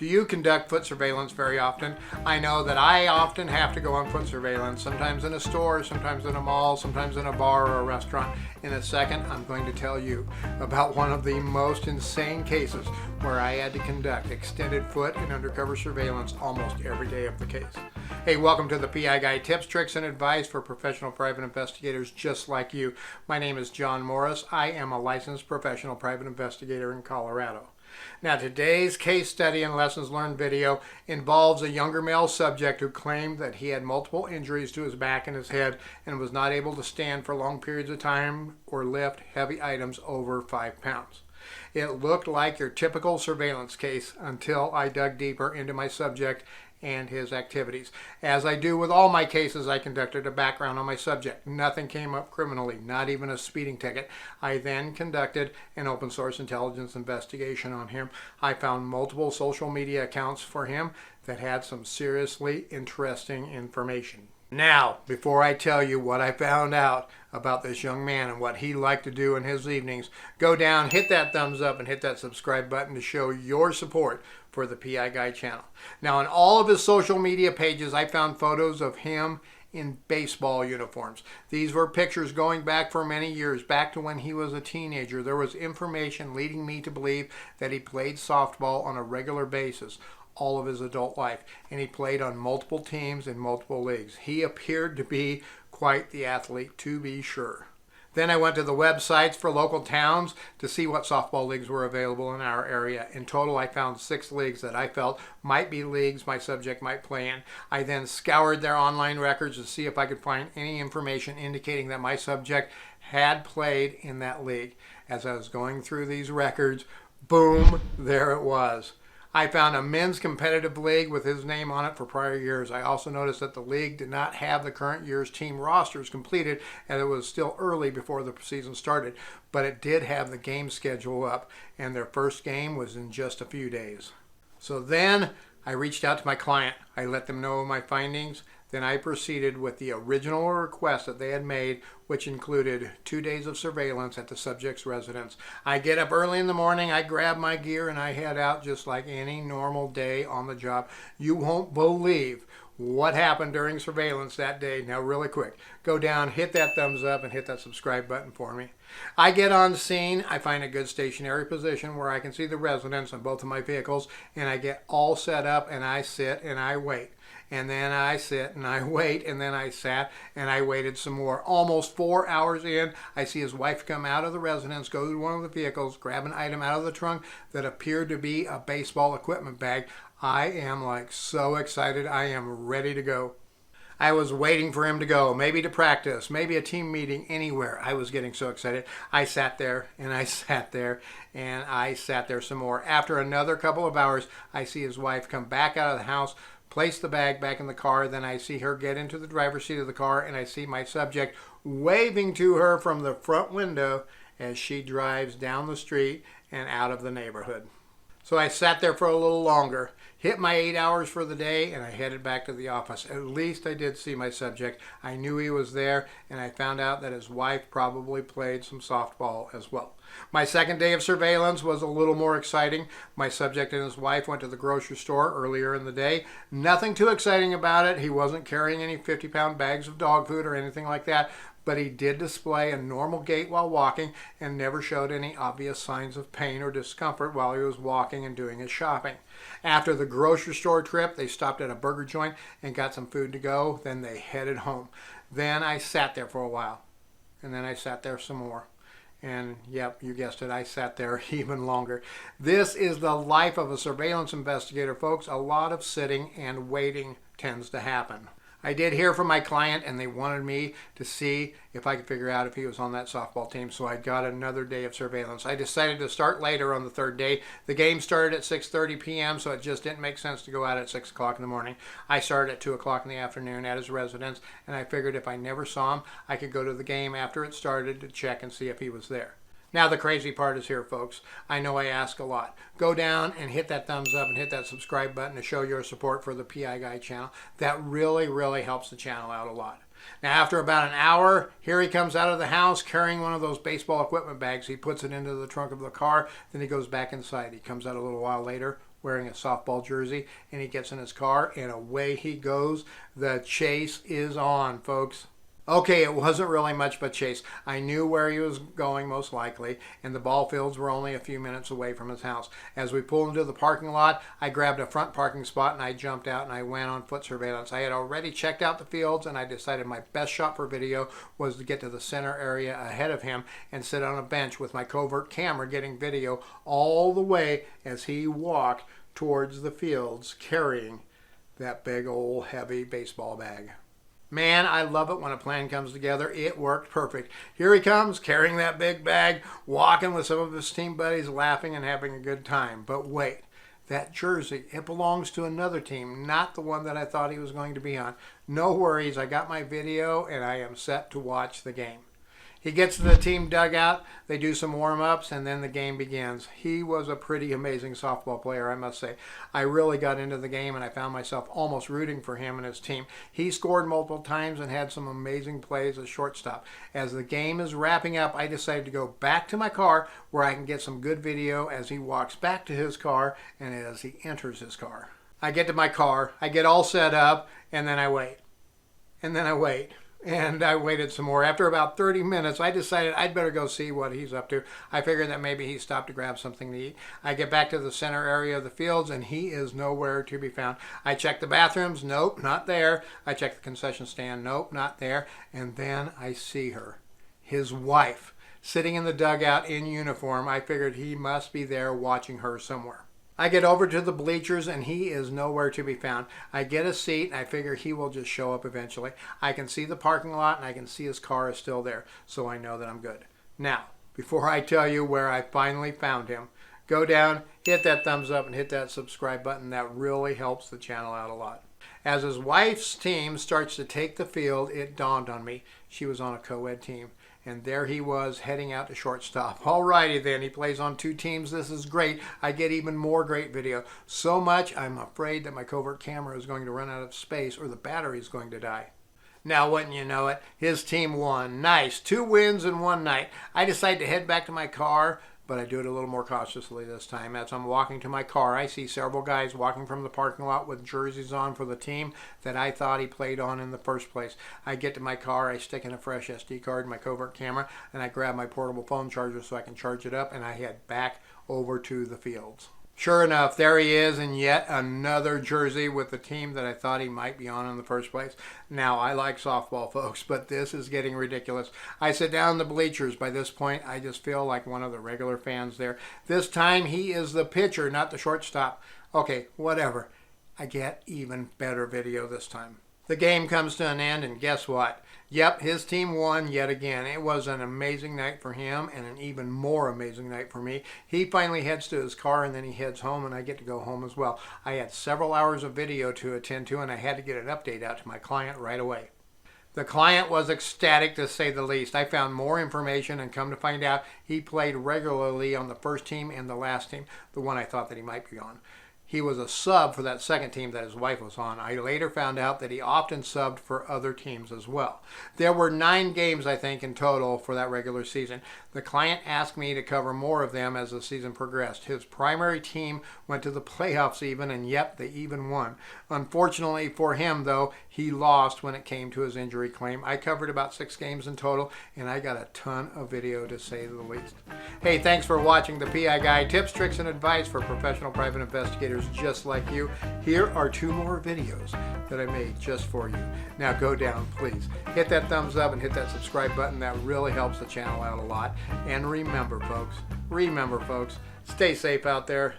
Do you conduct foot surveillance very often? I know that I often have to go on foot surveillance, sometimes in a store, sometimes in a mall, sometimes in a bar or a restaurant. In a second, I'm going to tell you about one of the most insane cases where I had to conduct extended foot and undercover surveillance almost every day of the case. Hey, welcome to the PI Guy, tips, tricks, and advice for professional private investigators just like you. My name is John Morris. I am a licensed professional private investigator in Colorado. Now, today's case study and lessons learned video involves a younger male subject who claimed that he had multiple injuries to his back and his head and was not able to stand for long periods of time or lift heavy items over 5 pounds. It looked like your typical surveillance case until I dug deeper into my subject and his activities. As I do with all my cases, I conducted a background on my subject. Nothing came up criminally, not even a speeding ticket. I then conducted an open source intelligence investigation on him. I found multiple social media accounts for him that had some seriously interesting information. Now, before I tell you what I found out about this young man and what he liked to do in his evenings, go down, hit that thumbs up, and hit that subscribe button to show your support for the PI Guy channel. Now, on all of his social media pages, I found photos of him in baseball uniforms. These were pictures going back for many years, back to when he was a teenager. There was information leading me to believe that he played softball on a regular basis all of his adult life, and he played on multiple teams in multiple leagues. He appeared to be quite the athlete, to be sure. Then I went to the websites for local towns to see what softball leagues were available in our area. In total, I found 6 leagues that I felt might be leagues my subject might play in. I then scoured their online records to see if I could find any information indicating that my subject had played in that league. As I was going through these records, boom, there it was. I found a men's competitive league with his name on it for prior years. I also noticed that the league did not have the current year's team rosters completed, and it was still early before the season started, but it did have the game schedule up, and their first game was in just a few days. So then I reached out to my client. I let them know my findings. Then I proceeded with the original request that they had made, which included 2 days of surveillance at the subject's residence. I get up early in the morning, I grab my gear, and I head out just like any normal day on the job. You won't believe what happened during surveillance that day. Now, really quick, go down, hit that thumbs up, and hit that subscribe button for me. I get on scene. I find a good stationary position where I can see the residents on both of my vehicles, and I get all set up, and I sit and I wait. And then I sit and I wait, and then I sat and I waited some more. Almost 4 hours in, I see his wife come out of the residence, go to one of the vehicles, grab an item out of the trunk that appeared to be a baseball equipment bag. I am like so excited. I am ready to go. I was waiting for him to go, maybe to practice, maybe a team meeting, anywhere. I was getting so excited. I sat there and I sat there and I sat there some more. After another couple of hours, I see his wife come back out of the house, place the bag back in the car. Then I see her get into the driver's seat of the car, and I see my subject waving to her from the front window as she drives down the street and out of the neighborhood. So I sat there for a little longer, hit my 8 hours for the day, and I headed back to the office. At least I did see my subject. I knew he was there, and I found out that his wife probably played some softball as well. My second day of surveillance was a little more exciting. My subject and his wife went to the grocery store earlier in the day. Nothing too exciting about it. He wasn't carrying any 50-pound bags of dog food or anything like that, but he did display a normal gait while walking and never showed any obvious signs of pain or discomfort while he was walking and doing his shopping. After the grocery store trip, they stopped at a burger joint and got some food to go. Then they headed home. Then I sat there for a while, and then I sat there some more. And yep, you guessed it, I sat there even longer. This is the life of a surveillance investigator, folks. A lot of sitting and waiting tends to happen. I did hear from my client, and they wanted me to see if I could figure out if he was on that softball team, so I got another day of surveillance. I decided to start later on the third day. The game started at 6:30 p.m., so it just didn't make sense to go out at 6 o'clock in the morning. I started at 2 o'clock in the afternoon at his residence, and I figured if I never saw him, I could go to the game after it started to check and see if he was there. Now the crazy part is here, folks. I know I ask a lot. Go down and hit that thumbs up and hit that subscribe button to show your support for the PI Guy channel. That really, really helps the channel out a lot. Now, after about an hour, here he comes out of the house carrying one of those baseball equipment bags. He puts it into the trunk of the car, then he goes back inside. He comes out a little while later wearing a softball jersey, and he gets in his car and away he goes. The chase is on, folks. Okay, it wasn't really much of a chase. I knew where he was going most likely, and the ball fields were only a few minutes away from his house. As we pulled into the parking lot, I grabbed a front parking spot and I jumped out and I went on foot surveillance. I had already checked out the fields and I decided my best shot for video was to get to the center area ahead of him and sit on a bench with my covert camera getting video all the way as he walked towards the fields carrying that big old heavy baseball bag. Man, I love it when a plan comes together. It worked perfect. Here he comes, carrying that big bag, walking with some of his team buddies, laughing and having a good time. But wait, that jersey, it belongs to another team, not the one that I thought he was going to be on. No worries, I got my video and I am set to watch the game. He gets to the team dugout, they do some warm-ups, and then the game begins. He was a pretty amazing softball player, I must say. I really got into the game, and I found myself almost rooting for him and his team. He scored multiple times and had some amazing plays as shortstop. As the game is wrapping up, I decided to go back to my car where I can get some good video as he walks back to his car and as he enters his car. I get to my car, I get all set up, and then I wait. And then I wait. And I waited some more. After about 30 minutes, I decided I'd better go see what he's up to. I figured that maybe he stopped to grab something to eat. I get back to the center area of the fields, and he is nowhere to be found. I check the bathrooms. Nope, not there. I check the concession stand. Nope, not there. And then I see her, his wife, sitting in the dugout in uniform. I figured he must be there watching her somewhere. I get over to the bleachers and he is nowhere to be found. I get a seat and I figure he will just show up eventually. I can see the parking lot and I can see his car is still there, so I know that I'm good. Now, before I tell you where I finally found him, go down, hit that thumbs up and hit that subscribe button. That really helps the channel out a lot. As his wife's team starts to take the field, it dawned on me she was on a co-ed team. And there he was heading out to shortstop. Alrighty then, he plays on two teams. This is great. I get even more great video. So much, I'm afraid that my covert camera is going to run out of space or the battery is going to die. Now, wouldn't you know it, his team won. Nice. 2 wins in one night. I decide to head back to my car, but I do it a little more cautiously this time. As I'm walking to my car, I see several guys walking from the parking lot with jerseys on for the team that I thought he played on in the first place. I get to my car, I stick in a fresh SD card in my covert camera, and I grab my portable phone charger so I can charge it up, and I head back over to the fields. Sure enough, there he is in yet another jersey with the team that I thought he might be on in the first place. Now, I like softball, folks, but this is getting ridiculous. I sit down in the bleachers. By this point, I just feel like one of the regular fans there. This time, he is the pitcher, not the shortstop. Okay, whatever. I get even better video this time. The game comes to an end, and guess what? Yep, his team won yet again. It was an amazing night for him and an even more amazing night for me. He finally heads to his car and then he heads home, and I get to go home as well. I had several hours of video to attend to, and I had to get an update out to my client right away. The client was ecstatic, to say the least. I found more information and come to find out he played regularly on the first team and the last team, the one I thought that he might be on. He was a sub for that second team that his wife was on. I later found out that he often subbed for other teams as well. There were 9 games, I think, in total for that regular season. The client asked me to cover more of them as the season progressed. His primary team went to the playoffs even, and yep, they even won. Unfortunately for him, though, he lost when it came to his injury claim. I covered about 6 games in total, and I got a ton of video, to say the least. Hey, thanks for watching the PI Guide. Tips, tricks, and advice for professional private investigators just like you. Here are 2 more videos that I made just for you. Now go down, please. Hit that thumbs up and hit that subscribe button. That really helps the channel out a lot. And remember, folks, stay safe out there.